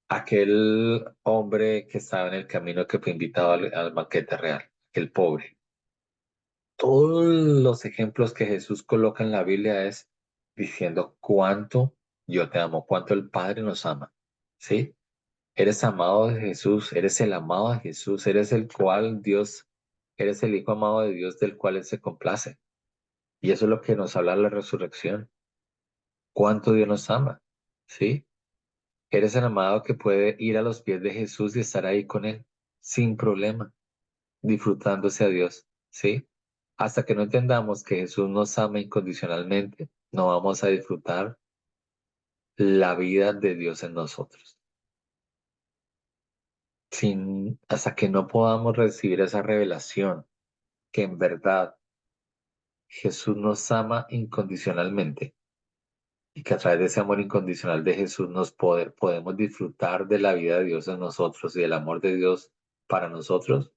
Speaker 1: aquel hombre que estaba en el camino que fue invitado al banquete real, el pobre. Todos los ejemplos que Jesús coloca en la Biblia es diciendo cuánto yo te amo, cuánto el Padre nos ama, ¿sí? Eres amado de Jesús, eres el amado de Jesús, eres el cual Dios, eres el Hijo amado de Dios del cual Él se complace. Y eso es lo que nos habla la resurrección, cuánto Dios nos ama, ¿sí? Eres el amado que puede ir a los pies de Jesús y estar ahí con Él, sin problema, disfrutándose a Dios, ¿sí? Hasta que no entendamos que Jesús nos ama incondicionalmente, no vamos a disfrutar la vida de Dios en nosotros. Hasta que no podamos recibir esa revelación, que en verdad Jesús nos ama incondicionalmente y que a través de ese amor incondicional de Jesús podemos disfrutar de la vida de Dios en nosotros y del amor de Dios para nosotros,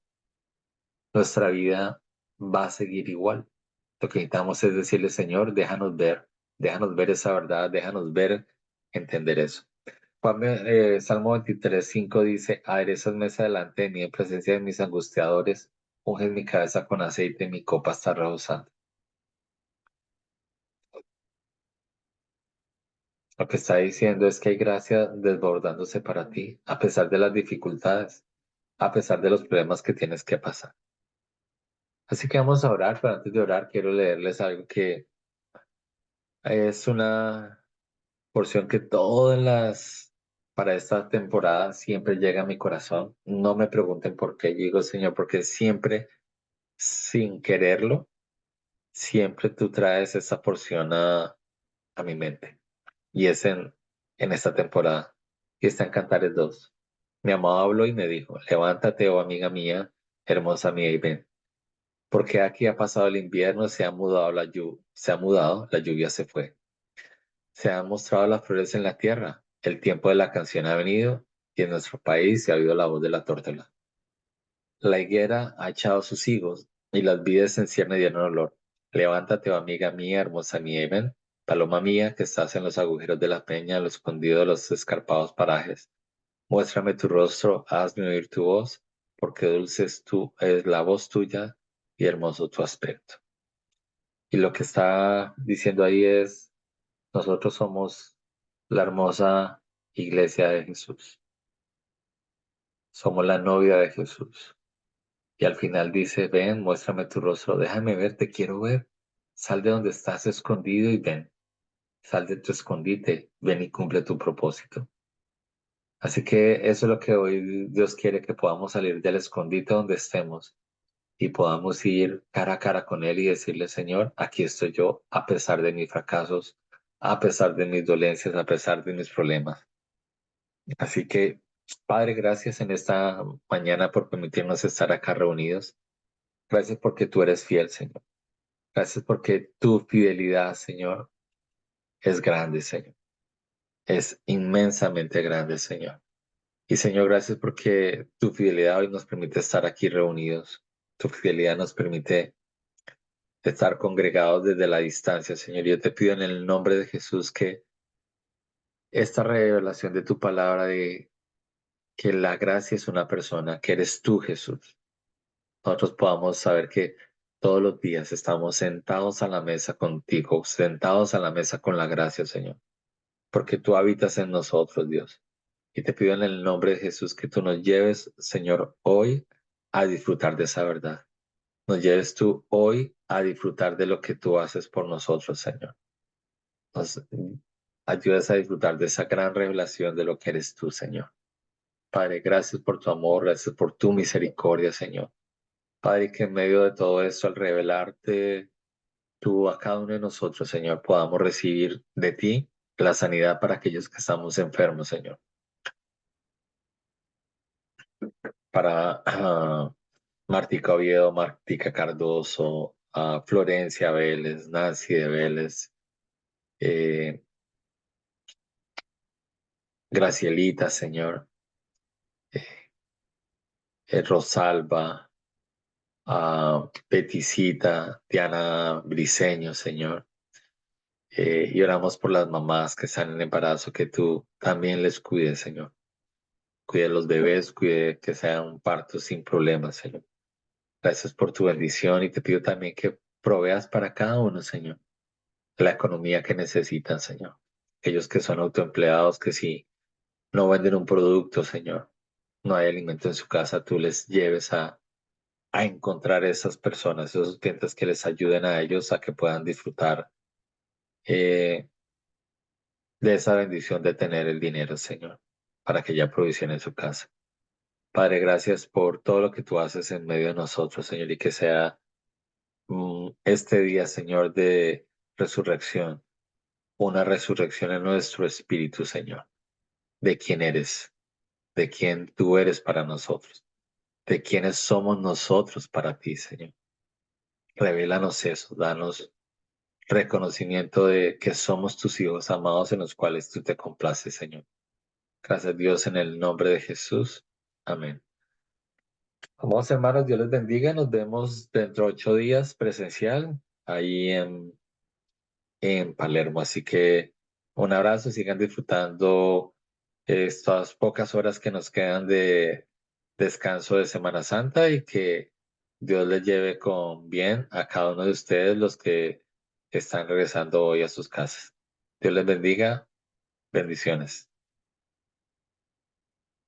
Speaker 1: nuestra vida va a seguir igual. Lo que necesitamos es decirle, Señor, déjanos ver esa verdad, déjanos ver, entender eso. Salmo 23:5 dice, aderezas mesa delante de mí en presencia de mis angustiadores, unges mi cabeza con aceite, mi copa está rebosando. Lo que está diciendo es que hay gracia desbordándose para ti, a pesar de las dificultades, a pesar de los problemas que tienes que pasar. Así que vamos a orar, pero antes de orar quiero leerles algo que es una porción que para esta temporada siempre llega a mi corazón. No me pregunten por qué, yo digo, Señor, porque siempre, sin quererlo, siempre tú traes esa porción a mi mente. Y es en esta temporada. Y está en Cantares 2. Mi amado habló y me dijo, levántate, oh amiga mía, hermosa mía, y ven. Porque aquí ha pasado el invierno, se ha mudado, la lluvia se fue. Se han mostrado las flores en la tierra. El tiempo de la canción ha venido y en nuestro país se ha oído la voz de la tórtola. La higuera ha echado sus higos y las vides en cierne dieron olor. Levántate, oh amiga mía, hermosa mía, y ven, paloma mía, que estás en los agujeros de la peña, en lo escondido de los escarpados parajes. Muéstrame tu rostro, hazme oír tu voz, porque dulce es la voz tuya y hermoso tu aspecto. Y lo que está diciendo ahí es, nosotros somos la hermosa iglesia de Jesús. Somos la novia de Jesús. Y al final dice, ven, muéstrame tu rostro, déjame ver, te quiero ver. Sal de donde estás escondido y ven. Sal de tu escondite, ven y cumple tu propósito. Así que eso es lo que hoy Dios quiere, que podamos salir del escondite donde estemos y podamos ir cara a cara con Él y decirle, Señor, aquí estoy yo, a pesar de mis fracasos, a pesar de mis dolencias, a pesar de mis problemas. Así que, Padre, gracias en esta mañana por permitirnos estar acá reunidos. Gracias porque tú eres fiel, Señor. Gracias porque tu fidelidad, Señor, es grande, Señor. Es inmensamente grande, Señor. Y Señor, gracias porque tu fidelidad hoy nos permite estar aquí reunidos. Tu fidelidad nos permite estar congregados desde la distancia, Señor. Yo te pido en el nombre de Jesús que esta revelación de tu palabra de que la gracia es una persona, que eres tú, Jesús. Nosotros podamos saber que todos los días estamos sentados a la mesa contigo, sentados a la mesa con la gracia, Señor, porque tú habitas en nosotros, Dios. Y te pido en el nombre de Jesús que tú nos lleves, Señor, hoy a disfrutar de esa verdad. Nos lleves tú hoy a disfrutar de lo que tú haces por nosotros, Señor. Nos ayudes a disfrutar de esa gran revelación de lo que eres tú, Señor. Padre, gracias por tu amor, gracias por tu misericordia, Señor. Padre, que en medio de todo esto, al revelarte tú a cada uno de nosotros, Señor, podamos recibir de ti la sanidad para aquellos que estamos enfermos, Señor. Para Martica Oviedo, Martica Cardoso, Florencia Vélez, Nancy de Vélez, eh, Gracielita, Señor, Rosalba, Peticita, Diana Briseño, Señor. Y oramos por las mamás que están en embarazo, que tú también les cuides, Señor. Cuide a los bebés, cuide que sean partos sin problemas, Señor. Gracias por tu bendición y te pido también que proveas para cada uno, Señor, la economía que necesitan, Señor. Aquellos que son autoempleados, que si no venden un producto, Señor, no hay alimento en su casa, tú les lleves a encontrar esas personas, esos clientes que les ayuden a ellos a que puedan disfrutar eh, de esa bendición de tener el dinero, Señor, para que haya provisión en su casa. Padre, gracias por todo lo que tú haces en medio de nosotros, Señor, y que sea este día, Señor, de resurrección, una resurrección en nuestro espíritu, Señor, de quién eres, de quién tú eres para nosotros, de quiénes somos nosotros para ti, Señor. Revélanos eso, danos reconocimiento de que somos tus hijos amados en los cuales tú te complaces, Señor. Gracias, Dios, en el nombre de Jesús. Amén. Vamos, hermanos, Dios les bendiga. Nos vemos dentro de 8 días presencial ahí en Palermo. Así que un abrazo, sigan disfrutando estas pocas horas que nos quedan de descanso de Semana Santa y que Dios les lleve con bien a cada uno de ustedes los que están regresando hoy a sus casas. Dios les bendiga. Bendiciones.